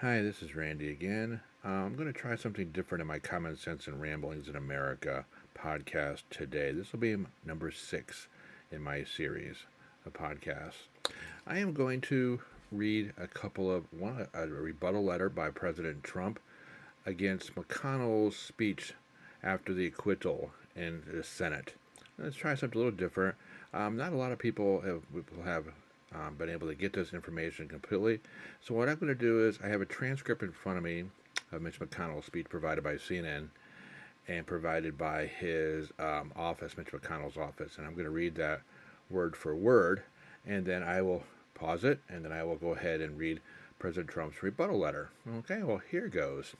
Hi, this is Randy again. I'm going to try something different in my Common Sense and Ramblings in America podcast today. This will be number 6 in my series of podcasts. I am going to read a rebuttal letter by President Trump against McConnell's speech after the acquittal in the Senate. Let's try something a little different. Not a lot of people have been able to get this information completely. So what I'm going to do is I have a transcript in front of me of Mitch McConnell's speech provided by CNN and provided by his office, Mitch McConnell's office, and I'm going to read that word for word, and then I will pause it, and then I will go ahead and read President Trump's rebuttal letter. Okay, well, here goes.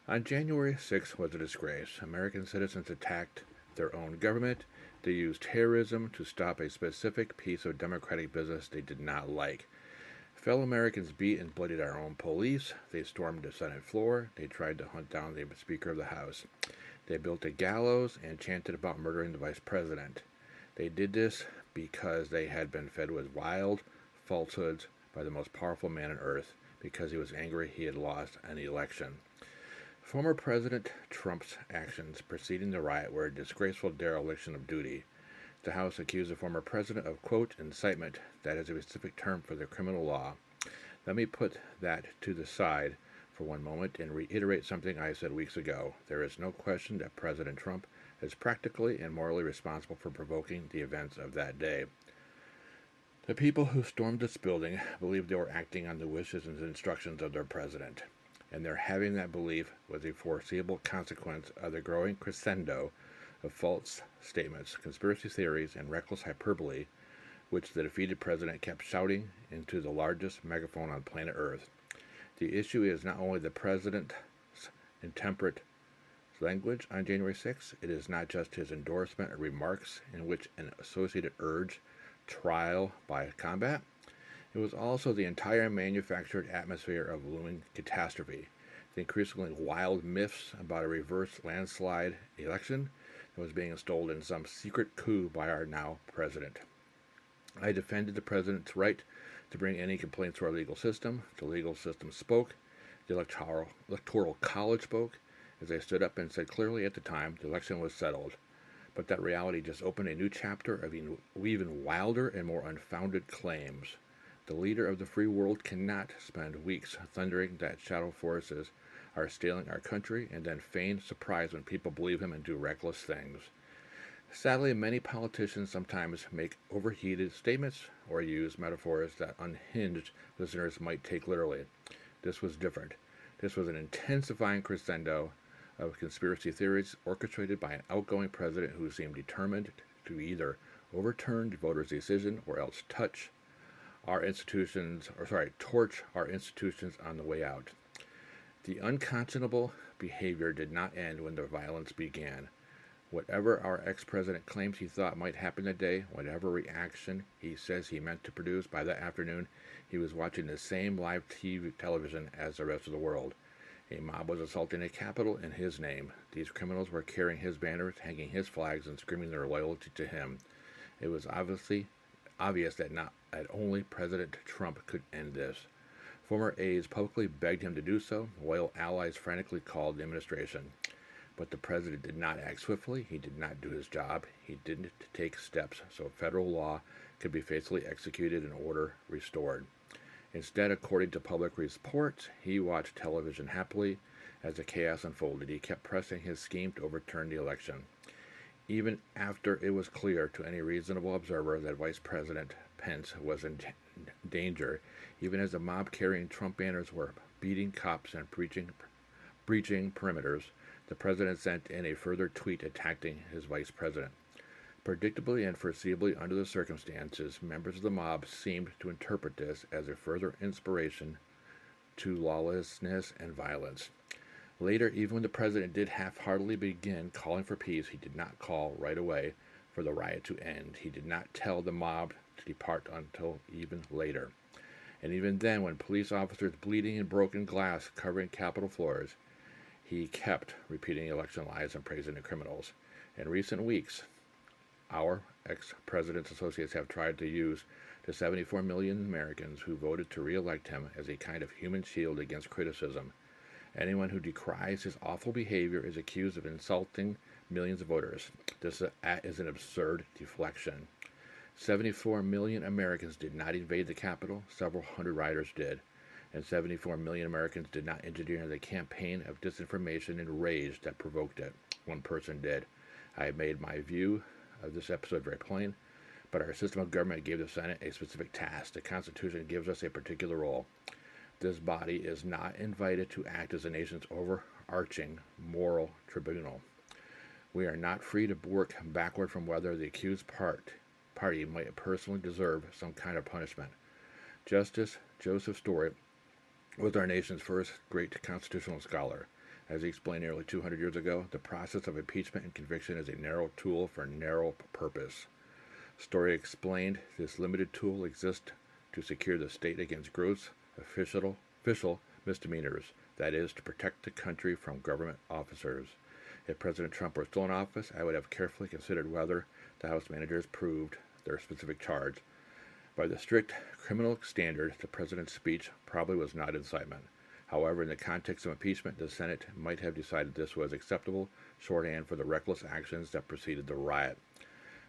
On January 6th was a disgrace. American citizens attacked their own government. They used terrorism to stop a specific piece of democratic business they did not like. Fellow Americans beat and bloodied our own police. They stormed the Senate floor. They tried to hunt down the Speaker of the House. They built a gallows and chanted about murdering the Vice President. They did this because they had been fed with wild falsehoods by the most powerful man on earth, because he was angry he had lost an election. Former President Trump's actions preceding the riot were a disgraceful dereliction of duty. The House accused the former president of, quote, incitement. That is a specific term for the criminal law. Let me put that to the side for one moment and reiterate something I said weeks ago. There is no question that President Trump is practically and morally responsible for provoking the events of that day. The people who stormed this building believed they were acting on the wishes and instructions of their president, and their having that belief was a foreseeable consequence of the growing crescendo of false statements, conspiracy theories, and reckless hyperbole, which the defeated president kept shouting into the largest megaphone on planet Earth. The issue is not only the president's intemperate language on January 6th, it is not just his endorsement of remarks in which an associated urged trial by combat. It was also the entire manufactured atmosphere of looming catastrophe, the increasingly wild myths about a reverse landslide election that was being installed in some secret coup by our now president. I defended the president's right to bring any complaints to our legal system. The legal system spoke. The Electoral College spoke. As I stood up and said clearly at the time, the election was settled. But that reality just opened a new chapter of even wilder and more unfounded claims. The leader of the free world cannot spend weeks thundering that shadow forces are stealing our country and then feign surprise when people believe him and do reckless things. Sadly, many politicians sometimes make overheated statements or use metaphors that unhinged listeners might take literally. This was different. This was an intensifying crescendo of conspiracy theories orchestrated by an outgoing president who seemed determined to either overturn the voters' decision or else torch our institutions on the way out. The unconscionable behavior did not end when the violence began. Whatever our ex-president claims he thought might happen that day, whatever reaction he says he meant to produce, by that afternoon he was watching the same live television as the rest of the world. A mob was assaulting a Capitol in his name. These criminals were carrying his banners, hanging his flags, and screaming their loyalty to him. It was obvious that only President Trump could end this. Former aides publicly begged him to do so, while allies frantically called the administration. But the president did not act swiftly. He did not do his job. He didn't take steps so federal law could be faithfully executed and order restored. Instead, according to public reports, he watched television happily as the chaos unfolded. He kept pressing his scheme to overturn the election. Even after it was clear to any reasonable observer that Vice President Pence was in danger, even as the mob carrying Trump banners were beating cops and breaching perimeters, the president sent in a further tweet attacking his vice president. Predictably and foreseeably under the circumstances, members of the mob seemed to interpret this as a further inspiration to lawlessness and violence. Later, even when the president did half-heartedly begin calling for peace, he did not call right away for the riot to end. He did not tell the mob to depart until even later. And even then, when police officers bleeding and broken glass covering Capitol floors, he kept repeating election lies and praising the criminals. In recent weeks, our ex-president's associates have tried to use to 74 million Americans who voted to re-elect him as a kind of human shield against criticism. Anyone who decries his awful behavior is accused of insulting millions of voters. This is an absurd deflection. 74 million Americans did not invade the Capitol. Several hundred rioters did. And 74 million Americans did not engineer the campaign of disinformation and rage that provoked it. One person did. I have made my view of this episode very plain, but our system of government gave the Senate a specific task. The Constitution gives us a particular role. This body is not invited to act as the nation's overarching moral tribunal. We are not free to work backward from whether the accused party might personally deserve some kind of punishment. Justice Joseph Story was our nation's first great constitutional scholar. As he explained nearly 200 years ago, the process of impeachment and conviction is a narrow tool for a narrow purpose. Story explained this limited tool exists to secure the state against gross official misdemeanors, that is, to protect the country from government officers. If President Trump were still in office, I would have carefully considered whether the House managers proved their specific charge. By the strict criminal standard, the president's speech probably was not incitement. However, in the context of impeachment, the Senate might have decided this was acceptable shorthand for the reckless actions that preceded the riot.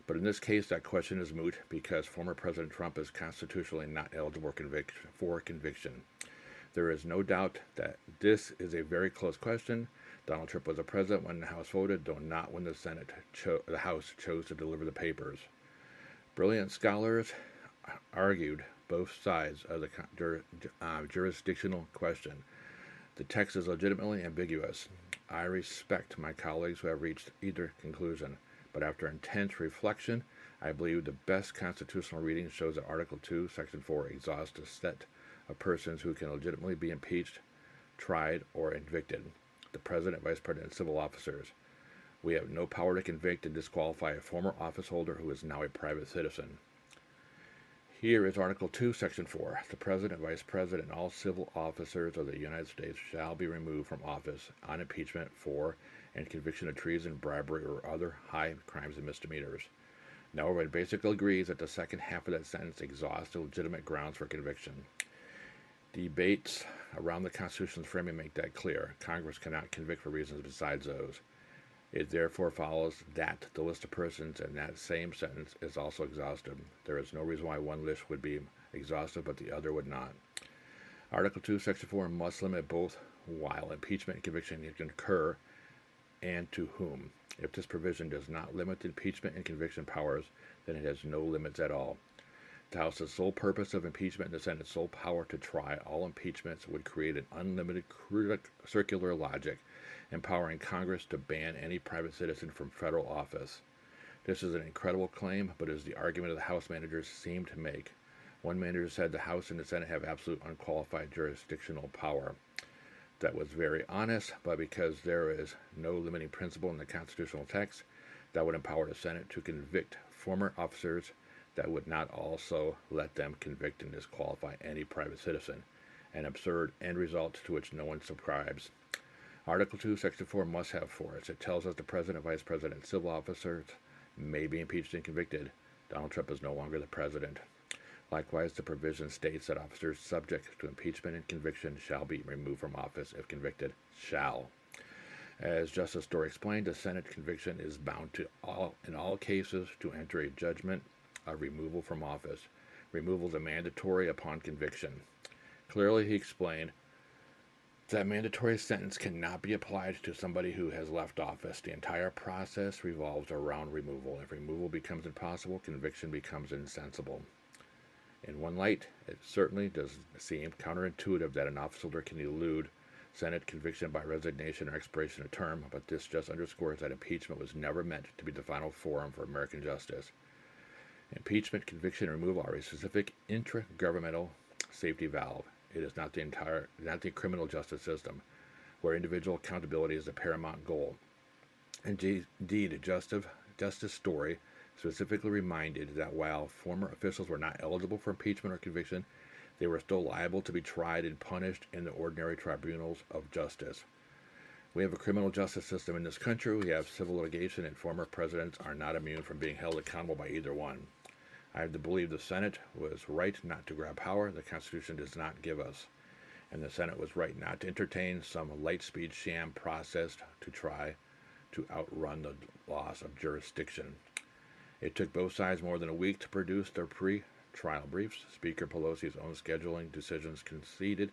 But in this case, that question is moot because former President Trump is constitutionally not eligible for conviction. There is no doubt that this is a very close question. Donald Trump was the president when the House voted, though not when the House chose to deliver the papers. Brilliant scholars argued both sides of the jurisdictional question. The text is legitimately ambiguous. I respect my colleagues who have reached either conclusion, but after intense reflection, I believe the best constitutional reading shows that Article 2, Section 4 exhausts a set of persons who can legitimately be impeached, tried, or convicted: the President, Vice President, and civil officers. We have no power to convict and disqualify a former office holder who is now a private citizen. Here is Article 2, Section 4. The President, Vice President, and all civil officers of the United States shall be removed from office on impeachment for and conviction of treason, bribery, or other high crimes and misdemeanors. Now everybody basically agrees that the second half of that sentence exhausts the legitimate grounds for conviction. Debates around the Constitution's framing make that clear. Congress cannot convict for reasons besides those. It therefore follows that the list of persons in that same sentence is also exhaustive. There is no reason why one list would be exhaustive but the other would not. Article 2, Section 4 must limit both while impeachment and conviction can occur and to whom. If this provision does not limit impeachment and conviction powers, then it has no limits at all. The House's sole purpose of impeachment and the Senate's sole power to try all impeachments would create an unlimited circular logic, empowering Congress to ban any private citizen from federal office. This is an incredible claim, but is the argument of the House managers seem to make. One manager said the House and the Senate have absolute unqualified jurisdictional power. That was very honest, but because there is no limiting principle in the constitutional text that would empower the Senate to convict former officers, that would not also let them convict and disqualify any private citizen, an absurd end result to which no one subscribes. Article 2, Section 4 must have force. It tells us the President, Vice President, and civil officers may be impeached and convicted. Donald Trump is no longer the President. Likewise, the provision states that officers subject to impeachment and conviction shall be removed from office if convicted. Shall. As Justice Story explained, the Senate conviction is bound to in all cases to enter a judgment of removal from office. Removal is mandatory upon conviction. Clearly, he explained that mandatory sentence cannot be applied to somebody who has left office. The entire process revolves around removal. If removal becomes impossible, conviction becomes insensible. In one light, it certainly does seem counterintuitive that an officer can elude Senate conviction by resignation or expiration of term, but this just underscores that impeachment was never meant to be the final forum for American justice. Impeachment, conviction, and removal are a specific intra-governmental safety valve. It is not the criminal justice system, where individual accountability is the paramount goal. Indeed, Justice Story specifically reminded that while former officials were not eligible for impeachment or conviction, they were still liable to be tried and punished in the ordinary tribunals of justice. We have a criminal justice system in this country. We have civil litigation, and former presidents are not immune from being held accountable by either one. I have to believe the Senate was right not to grab power the Constitution does not give us, and the Senate was right not to entertain some light-speed sham process to try to outrun the loss of jurisdiction. It took both sides more than a week to produce their pre-trial briefs. Speaker Pelosi's own scheduling decisions conceded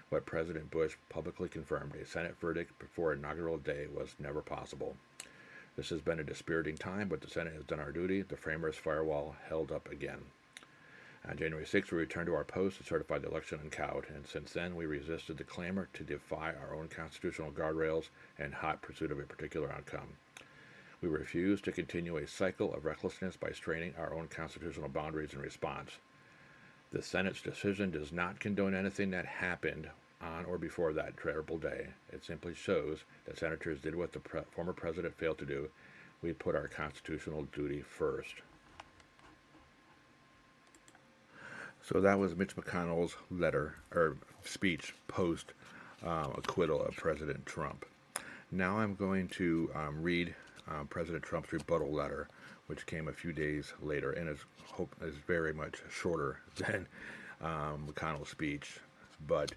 what President Bush publicly confirmed: a Senate verdict before inaugural day was never possible. This has been a dispiriting time, but the Senate has done our duty. The framers' firewall held up again. On January 6th, we returned to our post to certify the election uncowed, and since then we resisted the clamor to defy our own constitutional guardrails in hot pursuit of a particular outcome. We refuse to continue a cycle of recklessness by straining our own constitutional boundaries in response. The Senate's decision does not condone anything that happened on or before that terrible day. It simply shows that senators did what the former president failed to do. We put our constitutional duty first. So that was Mitch McConnell's letter, or speech, post acquittal of President Trump. Now I'm going to read President Trump's rebuttal letter, which came a few days later, and is very much shorter than McConnell's speech, but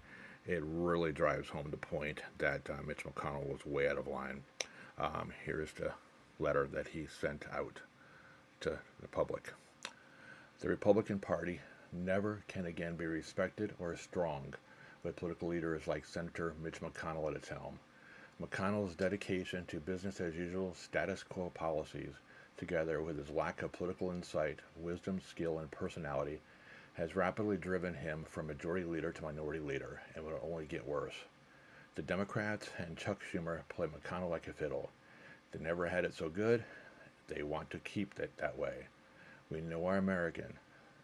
it really drives home the point that Mitch McConnell was way out of line. Here's the letter that he sent out to the public. The Republican Party never can again be respected or strong with political leaders like Senator Mitch McConnell at its helm. McConnell's dedication to business-as-usual status quo policies, together with his lack of political insight, wisdom, skill, and personality, has rapidly driven him from majority leader to minority leader, and will only get worse. The Democrats and Chuck Schumer play McConnell like a fiddle. They never had it so good. They want to keep it that way. We know our American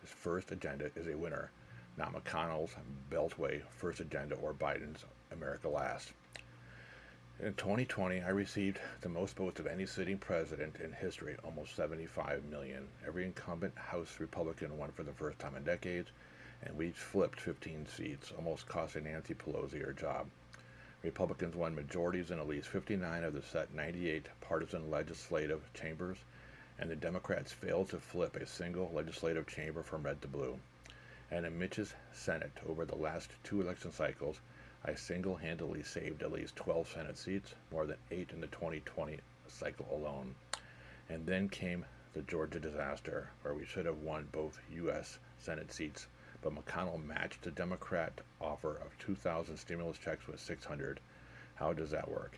first agenda is a winner, not McConnell's Beltway first agenda or Biden's America last. In 2020, I received the most votes of any sitting president in history, almost 75 million. Every incumbent House Republican won for the first time in decades, and we flipped 15 seats, almost costing Nancy Pelosi her job. Republicans won majorities in at least 59 of the set 98 partisan legislative chambers, and the Democrats failed to flip a single legislative chamber from red to blue. And in Mitch's Senate, over the last two election cycles, I single-handedly saved at least 12 Senate seats, more than 8 in the 2020 cycle alone. And then came the Georgia disaster, where we should have won both U.S. Senate seats, but McConnell matched the Democrat offer of 2,000 stimulus checks with 600. How does that work?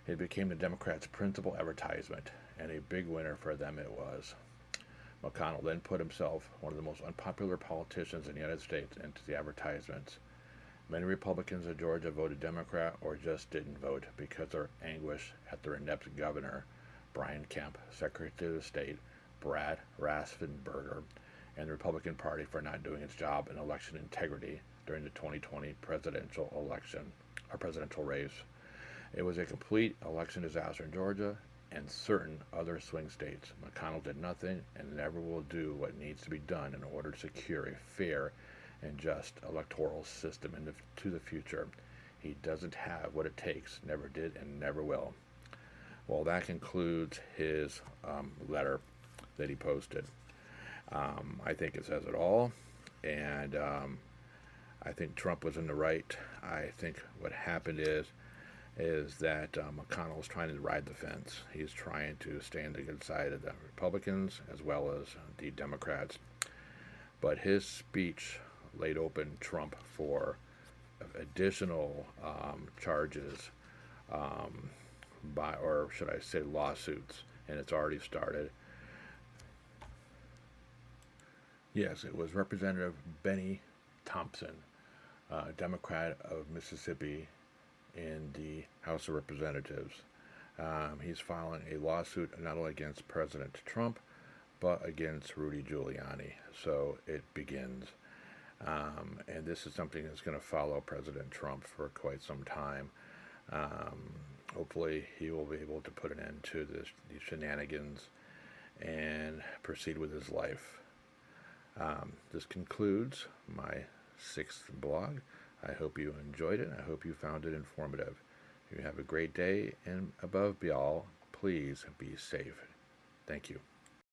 It became the Democrats' principal advertisement, and a big winner for them it was. McConnell then put himself, one of the most unpopular politicians in the United States, into the advertisements. Many Republicans in Georgia voted Democrat or just didn't vote because of their anguish at their inept governor, Brian Kemp, Secretary of State, Brad Raffensperger, and the Republican Party for not doing its job in election integrity during the 2020 presidential race. It was a complete election disaster in Georgia and certain other swing states. McConnell did nothing and never will do what needs to be done in order to secure a fair and just electoral system into the future. He doesn't have what it takes, never did, and never will. Well, that concludes his letter that he posted. I think it says it all, and I think Trump was in the right. I think what happened is that McConnell is trying to ride the fence. He's trying to stay on the good side of the Republicans as well as the Democrats. But his speech laid open Trump for additional charges, or should I say lawsuits, and it's already started. Yes, it was Representative Benny Thompson, Democrat of Mississippi in the House of Representatives. He's filing a lawsuit not only against President Trump, but against Rudy Giuliani. So it begins. And this is something that's going to follow President Trump for quite some time. Hopefully he will be able to put an end to these shenanigans and proceed with his life. This concludes my 6th blog. I hope you enjoyed it. I hope you found it informative. You have a great day, and above all, please be safe. Thank you.